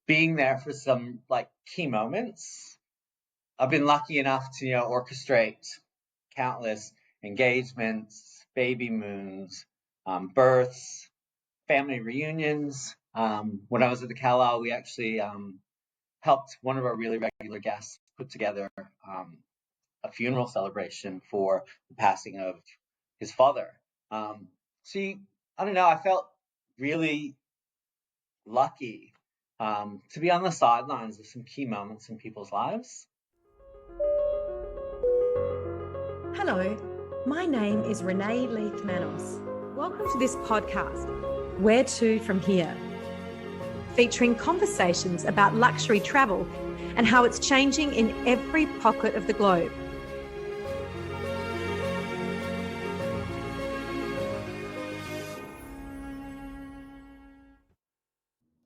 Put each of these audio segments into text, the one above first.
being there for some like key moments. I've been lucky enough to, orchestrate countless engagements, baby moons, births, family reunions. When I was at the Calile, we actually helped one of our really regular guests put together a funeral celebration for the passing of his father. So I don't know, I felt really lucky to be on the sidelines of some key moments in people's lives. Hello, my name is Renae Leith-Manos. Welcome to this podcast, Where to From Here, featuring conversations about luxury travel and how it's changing in every pocket of the globe.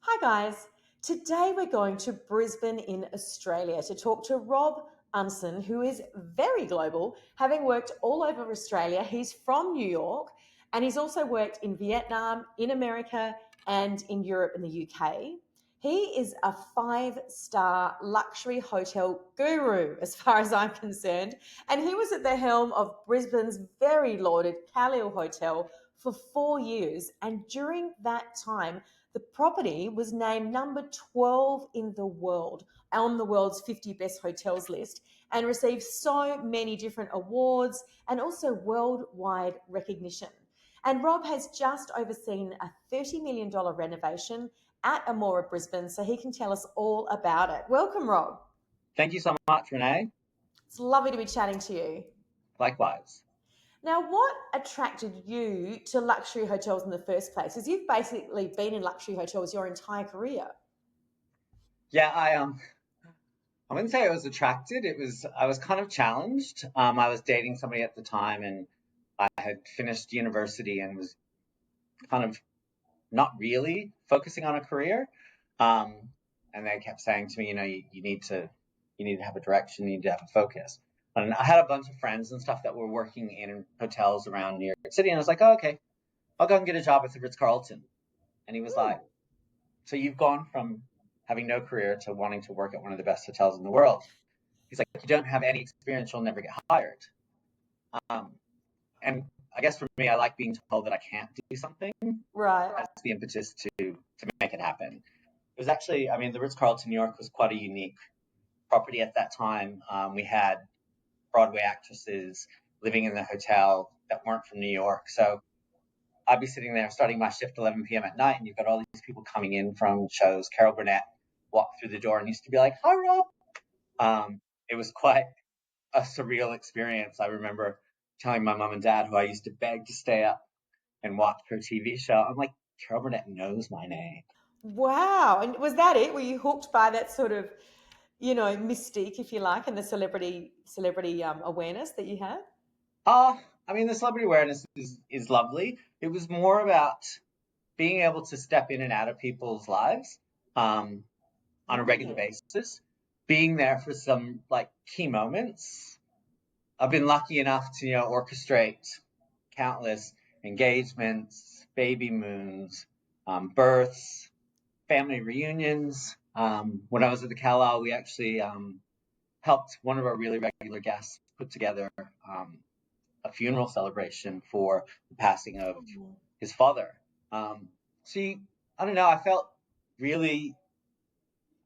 Hi guys, today we're going to Brisbane in Australia to talk to Rob Unson, who is very global, having worked all over Australia. He's from New York and he's also worked in Vietnam, in America and in Europe and the UK. He is a 5-star luxury hotel guru as far as I'm concerned, and he was at the helm of Brisbane's very lauded Calile Hotel for 4 years, and during that time the property was named number 12 in the world on the world's 50 best hotels list and received so many different awards and also worldwide recognition. And Rob has just overseen a $30 million renovation at Amora Brisbane, so he can tell us all about it. Welcome, Rob. Thank you so much, Renae. It's lovely to be chatting to you. Likewise. Now, what attracted you to luxury hotels in the first place? Because you've basically been in luxury hotels your entire career. Yeah, I wouldn't say I was attracted. I was kind of challenged. I was dating somebody at the time, and I had finished university and was kind of not really focusing on a career. And they kept saying to me, you need to have a direction, you need to have a focus. And I had a bunch of friends and stuff that were working in hotels around New York City, and I was like, oh, okay, I'll go and get a job at the Ritz-Carlton. And he was like, so you've gone from having no career to wanting to work at one of the best hotels in the world. He's like, you don't have any experience, you'll never get hired. And I guess for me, I like being told that I can't do something. Right. That's the impetus to make it happen. It was actually, the Ritz-Carlton New York was quite a unique property at that time. We had Broadway actresses living in the hotel that weren't from New York. So I'd be sitting there starting my shift 11 p.m. at night, and you've got all these people coming in from shows. Carol Burnett walked through the door and used to be like, hi, Rob. It was quite a surreal experience. I remember telling my mom and dad, who I used to beg to stay up and watch her TV show, I'm like, Carol Burnett knows my name. Wow. And was that it? Were you hooked by that sort of, mystique, if you like, and the celebrity awareness that you had? The celebrity awareness is lovely. It was more about being able to step in and out of people's lives on a regular basis, being there for some like key moments. I've been lucky enough to, orchestrate countless engagements, baby moons, births, family reunions. When I was at the Calile, we actually helped one of our really regular guests put together a funeral celebration for the passing of his father. I don't know, I felt really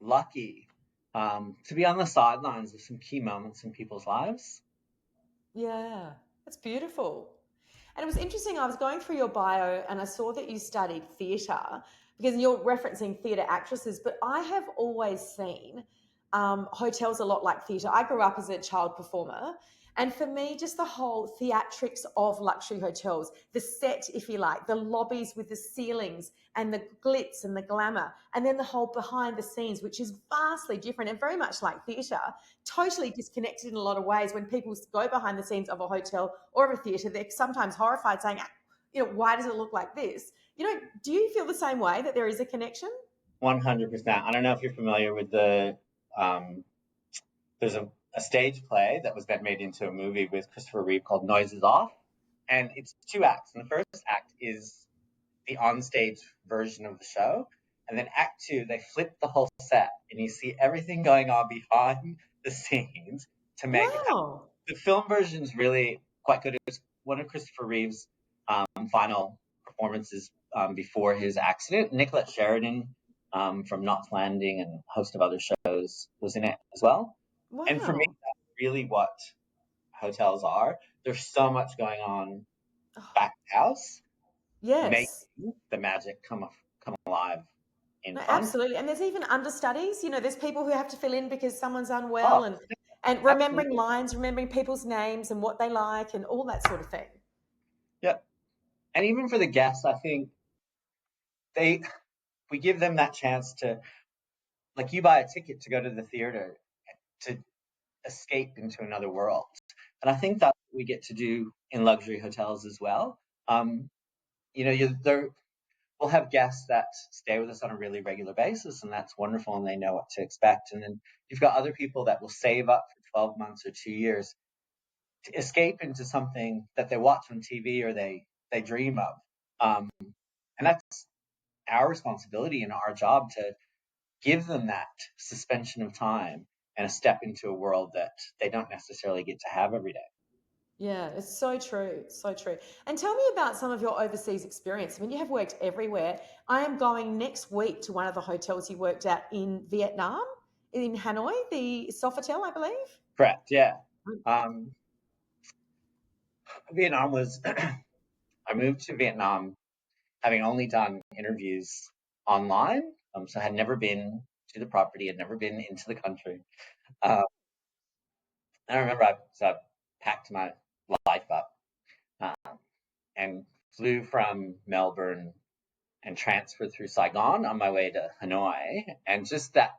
lucky to be on the sidelines of some key moments in people's lives. Yeah, that's beautiful. And it was interesting, I was going through your bio and I saw that you studied theatre, because you're referencing theatre actresses, but I have always seen hotels a lot like theatre. I grew up as a child performer, and for me, just the whole theatrics of luxury hotels, the set, if you like, the lobbies with the ceilings and the glitz and the glamour, and then the whole behind the scenes, which is vastly different and very much like theatre, totally disconnected in a lot of ways. When people go behind the scenes of a hotel or of a theatre, they're sometimes horrified saying, why does it look like this? Do you feel the same way, that there is a connection? 100%. I don't know if you're familiar with there's a stage play that was then made into a movie with Christopher Reeve called Noises Off. And it's 2 acts. And the first act is the onstage version of the show. And then Act Two, they flip the whole set, and you see everything going on behind the scenes to make it happen. Wow. The film version is really quite good. It was one of Christopher Reeve's final performances before his accident. Nicolette Sheridan from Knots Landing and a host of other shows was in it as well. And for me, Wow. that's really what hotels are. There's so much going on Oh, back of house, making yes. the magic come alive in No, front. absolutely. And there's even understudies. There's people who have to fill in because someone's unwell Oh, and remembering absolutely. lines, remembering people's names and what they like and all that sort of thing. Yep. And even for the guests, I think they we give them that chance to, like, you buy a ticket to go to the theater to escape into another world. And I think that's what we get to do in luxury hotels as well. Um, we'll have guests that stay with us on a really regular basis, and that's wonderful, and they know what to expect. And then you've got other people that will save up for 12 months or 2 years to escape into something that they watch on TV or they dream of. Um, and that's our responsibility and our job to give them that suspension of time and a step into a world that they don't necessarily get to have every day. Yeah, it's so true. So true. And tell me about some of your overseas experience. I mean, you have worked everywhere. I am going next week to one of the hotels you worked at in Vietnam, in Hanoi, the Sofitel, I believe. Correct. Yeah. Um, Vietnam was, I moved to Vietnam having only done interviews online. So I had never been to the property, had never been into the country. Uh, and I remember I packed my life up and flew from Melbourne and transferred through Saigon on my way to Hanoi. And just that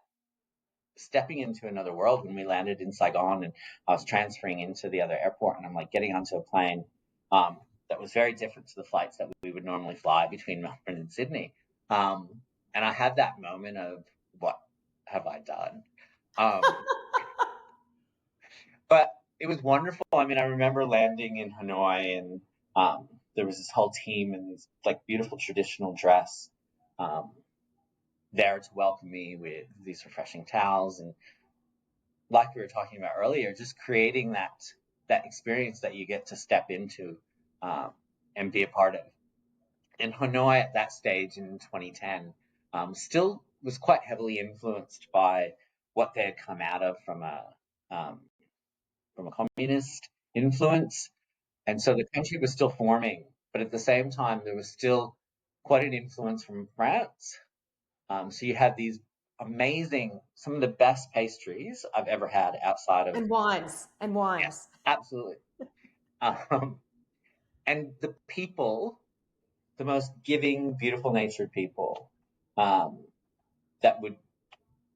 stepping into another world when we landed in Saigon and I was transferring into the other airport and I'm like getting onto a plane that was very different to the flights that we would normally fly between Melbourne and Sydney. Um, and I had that moment of what have I done? Um, but it was wonderful. I mean, I remember landing in Hanoi and there was this whole team in this like beautiful traditional dress um, there to welcome me with these refreshing towels and like we were talking about earlier, just creating that experience that you get to step into um, and be a part of. And Hanoi at that stage in 2010 still was quite heavily influenced by what they had come out of um, from a communist influence, and so the country was still forming. But at the same time, there was still quite an influence from France. So you had these amazing, some of the best pastries I've ever had outside of. And wines, and Yeah, wines. absolutely. Um, and the people, the most giving, beautiful natured people, um, that would,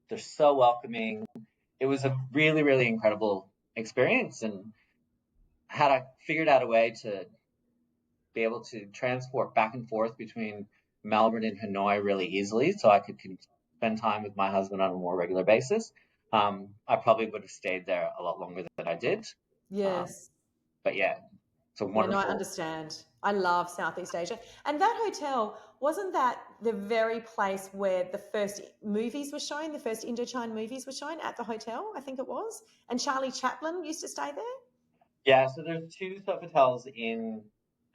they're so welcoming. It was a really, really incredible experience. And had I figured out a way to be able to transport back and forth between Melbourne and Hanoi really easily, so I could spend time with my husband on a more regular basis, I probably would have stayed there a lot longer than I did. Um, Yes. but yeah, it's a Yeah, no, I wonderful. understand. I love Southeast Asia. And that hotel, wasn't that the very place where the first movies were shown, the first Indochine movies were shown at the hotel, I think it was? And Charlie Chaplin used to stay there? Yeah, so there's two Sofitels in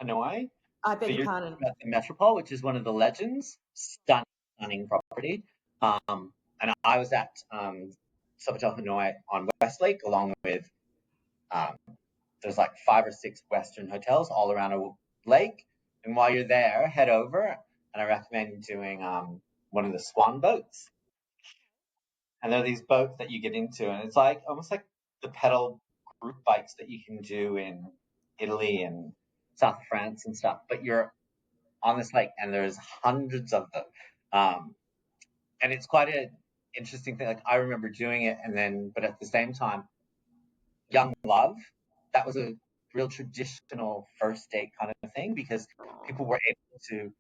Hanoi. I beg So your you're pardon. talking about the Metropole, which is one of the legends, stunning, stunning property. And I was at Sofitel Hanoi on Westlake, along with um, there's like 5 or 6 Western hotels all around a lake. And while you're there, head over, and I recommend doing one of the swan boats. And there are these boats that you get into, and it's like almost like the pedal group bikes that you can do in Italy and South France and stuff. But you're on this lake, and there's hundreds of them, and it's quite an interesting thing. Like I remember doing it, and then, but at the same time, young love. That was a real traditional first date kind of thing because people were able to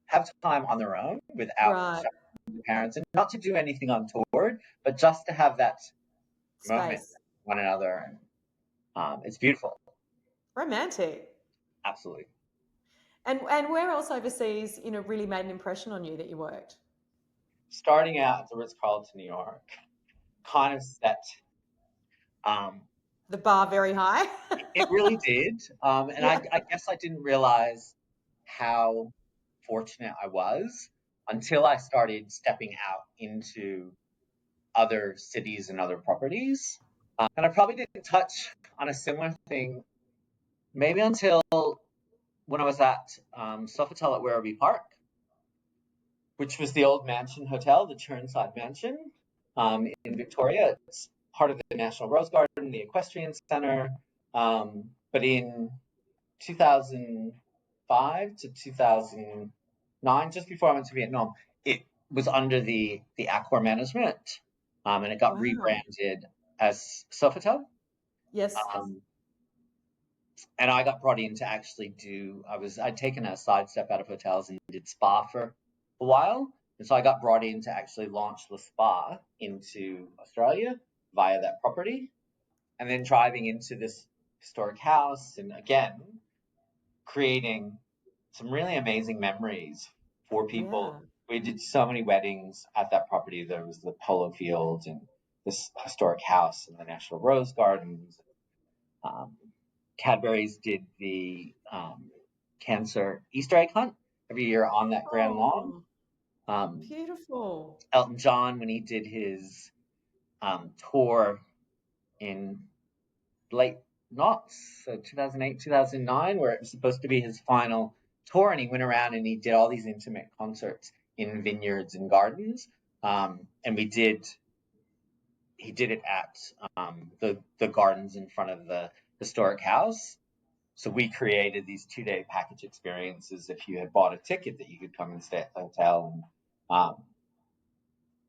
have time on their own without Right. their parents, and not to do anything untoward, but just to have that moment Space. with one another. And it's beautiful. Romantic. Absolutely. And where else overseas, really made an impression on you that you worked? starting out at the Ritz-Carlton New York kind of set, um, The bar very high. it really did. And Yeah. I guess I didn't realize how fortunate I was until I started stepping out into other cities and other properties. And I probably didn't touch on a similar thing maybe until when I was at Sofitel at Werribee Park, which was the old mansion hotel, the Churnside Mansion in Victoria. It's part of the National Rose Garden, the Equestrian Centre. But in 2005 to 2009, just before I went to Vietnam, it was under the Accor management, and it got Wow. rebranded as Sofitel. Yes. Um, and I got brought in to actually I'd taken a sidestep out of hotels and did spa for a while. And so I got brought in to actually launch the spa into Australia via that property. And then driving into this historic house and again, creating some really amazing memories for people. Yeah. We did so many weddings at that property. There was the polo field and this historic house and the National Rose Gardens. Um, Cadbury's did the cancer Easter egg hunt every year on that Grand Lawn. Oh, Um, beautiful. Elton John, when he did his tour in late knots, so 2008, 2009, where it was supposed to be his final tour, and he went around and he did all these intimate concerts in vineyards and gardens. And he did it at the gardens in front of the historic house. So we created these 2-day package experiences. If you had bought a ticket, that you could come and stay at the hotel. And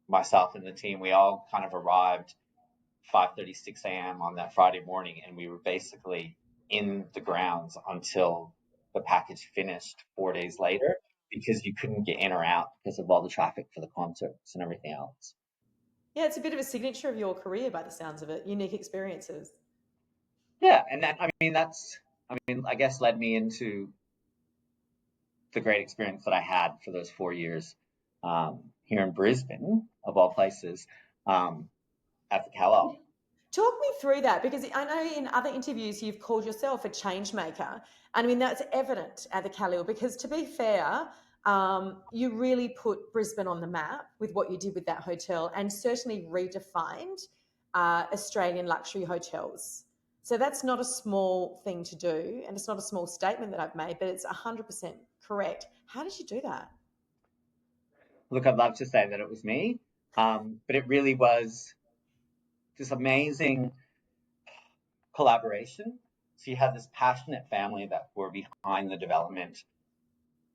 myself and the team, we all kind of arrived 5:36 a.m. on that Friday morning, and we were basically in the grounds until the package finished 4 days later because you couldn't get in or out because of all the traffic for the concerts and everything else. Yeah, it's a bit of a signature of your career by the sounds of it. Unique experiences. Yeah, and I guess led me into the great experience that I had for those 4 years here in Brisbane, of all places, at the Calile. Talk me through that because I know in other interviews you've called yourself a change maker. And I mean, that's evident at the Calile because to be fair, you really put Brisbane on the map with what you did with that hotel and certainly redefined Australian luxury hotels. So that's not a small thing to do. And it's not a small statement that I've made, but it's 100% correct. How did you do that? Look, I'd love to say that it was me, but it really was this amazing collaboration. So you had this passionate family that were behind the development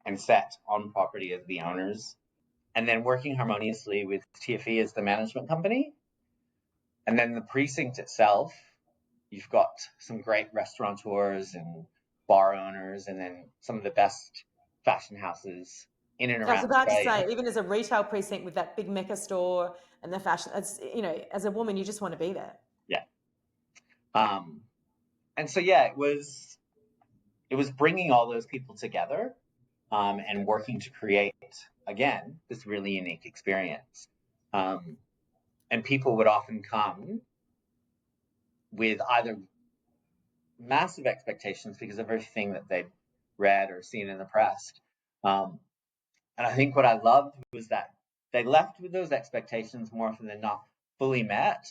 and set on property as the owners, and then working harmoniously with TFE as the management company. And then the precinct itself, you've got some great restaurateurs and bar owners, and then some of the best fashion houses in and I was around about to Australia. say, even as a retail precinct with that big Mecca store and the fashion, it's, you know, as a woman, you just want to be there. Yeah. Um, and so, yeah, it was bringing all those people together and working to create, again, this really unique experience. Um, and people would often come with either massive expectations because of everything that they'd read or seen in the press. Um, and I think what I loved was that they left with those expectations more often than not fully met,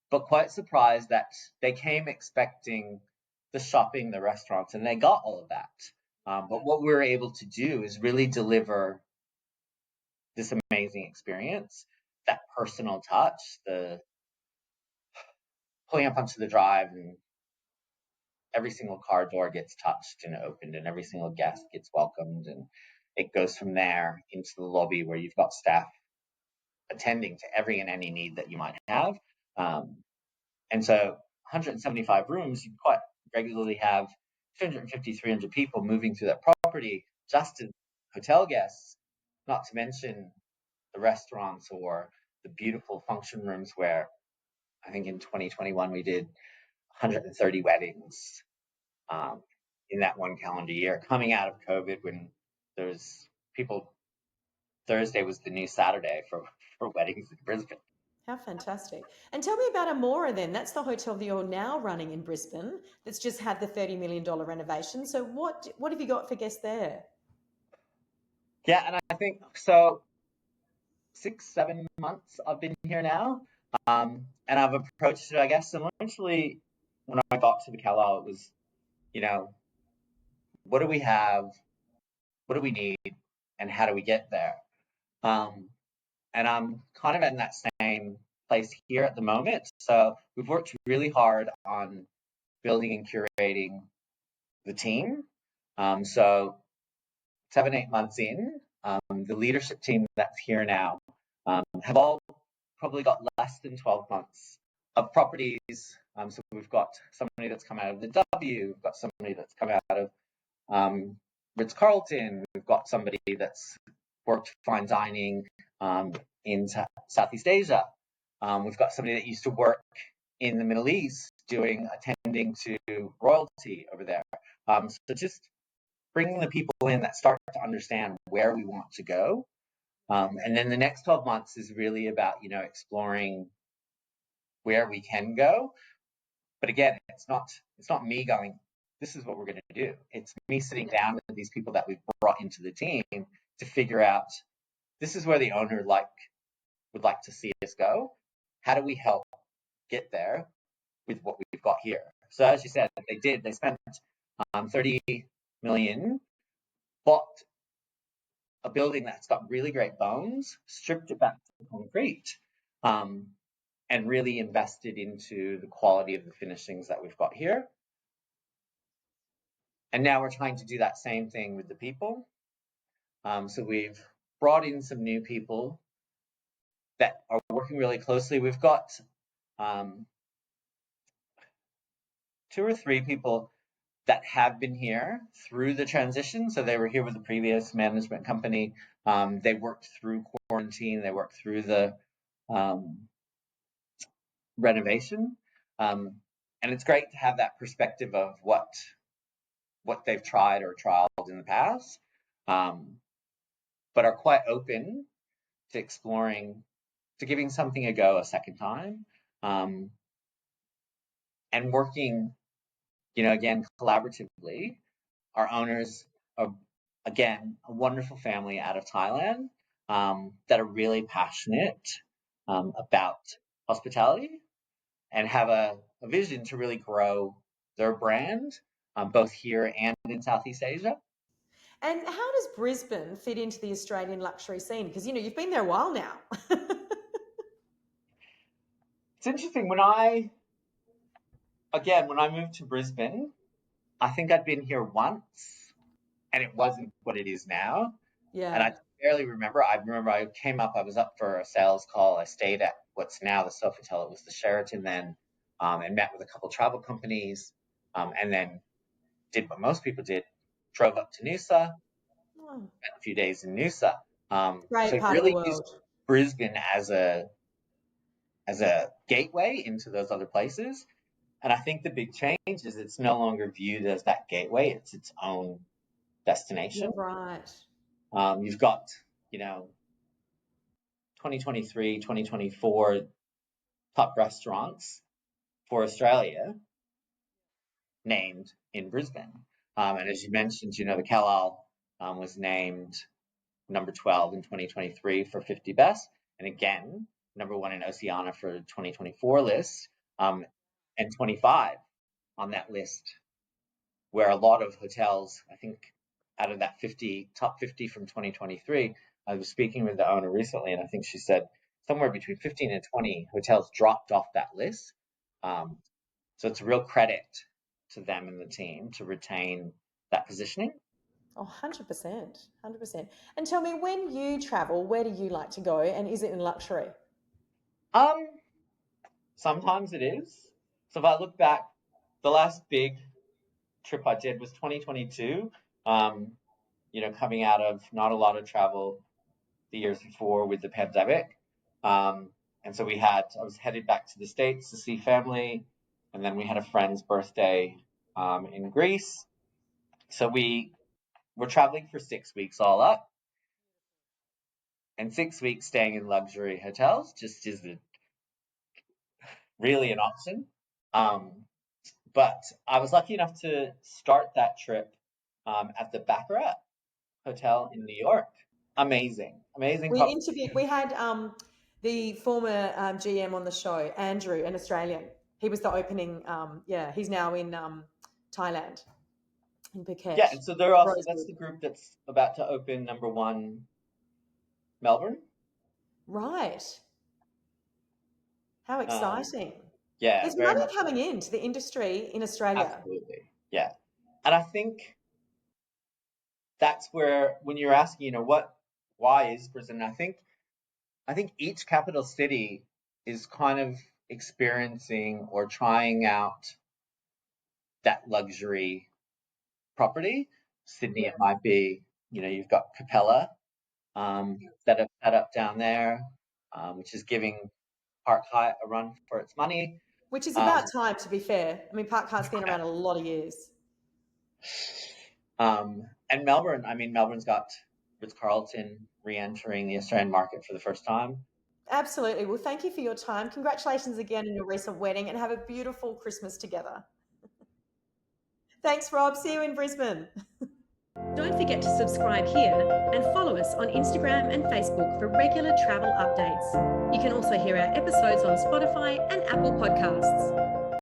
but quite surprised that they came expecting the shopping, the restaurants, and they got all of that. But what we were able to do is really deliver this amazing experience, that personal touch, the pulling up onto the drive and every single car door gets touched and opened and every single guest gets welcomed, and it goes from there into the lobby where you've got staff attending to every and any need that you might have. And so 175 rooms, you quite regularly have 250, 300 people moving through that property just as hotel guests, not to mention the restaurants or the beautiful function rooms where I think in 2021 we did 130 weddings um, in that one calendar year, coming out of COVID when there's people Thursday was the new Saturday for weddings in Brisbane. How fantastic. And tell me about Amora then. That's the hotel that you're now running in Brisbane that's just had the $30 million renovation. So what have you got for guests there? Yeah, and I think so 6, 7 months I've been here now. And I've approached it, I guess, and eventually when I got to the Calile, it was, you know, what do we have? What do we need? And how do we get there? Um, and I'm kind of in that same place here at the moment. So we've worked really hard on building and curating the team. So 7, 8 months in, the leadership team that's here now have all probably got less than 12 months of properties. So we've got somebody that's come out of the W, we've got somebody that's come out of Ritz-Carlton, we've got somebody that's worked fine dining in Southeast Asia. We've got somebody that used to work in the Middle East attending to royalty over there. So just bringing the people in that start to understand where we want to go. And then the next 12 months is really about, exploring where we can go. But again, it's not me going, this is what we're going to do. It's me sitting down with these people that we've brought into the team to figure out, this is where the owner would like to see us go. How do we help get there with what we've got here? So as you said, they spent 30 million, bought a building that's got really great bones, stripped it back to concrete, and really invested into the quality of the finishings that we've got here. And now we're trying to do that same thing with the people. So we've brought in some new people that are working really closely. We've got 2 or 3 people that have been here through the transition. So they were here with the previous management company. They worked through quarantine. They worked through the renovation. And it's great to have that perspective of what they've tried or trialed in the past, but are quite open to exploring, to giving something a go a second time, and working, again, collaboratively. Our owners are, again, a wonderful family out of Thailand that are really passionate about hospitality and have a vision to really grow their brand, both here and in Southeast Asia. And how does Brisbane fit into the Australian luxury scene? Because, you've been there a while now. It's interesting. When I moved to Brisbane, I think I'd been here once and it wasn't what it is now. And Yeah. I barely remember. I remember I came up, I was up for a sales call. I stayed at what's now the Sofitel. It was the Sheraton then, and met with a couple travel companies, and then did what most people did, drove up to Noosa, Oh, spent a few days in Noosa. great So part of the really used world. Brisbane as a gateway into those other places. And I think the big change is it's no longer viewed as that gateway; it's its own You're destination. right. You've got, 2023, 2024 top restaurants for Australia named in Brisbane. And as you mentioned, the Calile was named number 12 in 2023 for 50 best. And again, number 1 in Oceania for the 2024 list, and 25 on that list, where a lot of hotels, I think, out of that top 50 from 2023, I was speaking with the owner recently, and I think she said somewhere between 15 and 20 hotels dropped off that list. Um, so it's a real credit to them and the team to retain that positioning. Oh, 100%. 100%. And tell me, when you travel, where do you like to go? And is it in luxury? Um, Sometimes it is. So if I look back, the last big trip I did was 2022. Coming out of not a lot of travel the years before with the pandemic. And so I was headed back to the States to see family, and then we had a friend's birthday in Greece. So we were traveling for 6 weeks all up. And 6 weeks staying in luxury hotels just isn't really an option. But I was lucky enough to start that trip at the Baccarat Hotel in New York. Amazing, amazing property. We had the former GM on the show, Andrew, an Australian. He was the opening, he's now in Thailand, in Phuket. Yeah, and so they're also that's the group that's about to open number 1 Melbourne. Right. How exciting. Yeah, There's very money much coming into the industry in Australia. Absolutely. Yeah. And I think that's where when you're asking, why is Brisbane? I think each capital city is kind of experiencing or trying out that luxury property. Sydney, it might be, you've got Capella that have set up down there, which is giving Park Hyatt a run for its money. Which is about time, to be fair. I mean, Park Hyatt's been around a lot of years. And Melbourne's got Ritz-Carlton re-entering the Australian market for the first time. Absolutely. Well, thank you for your time. Congratulations again on your recent wedding, and have a beautiful Christmas together. Thanks, Rob. See you in Brisbane. Don't forget to subscribe here and follow us on Instagram and Facebook for regular travel updates. You can also hear our episodes on Spotify and Apple Podcasts.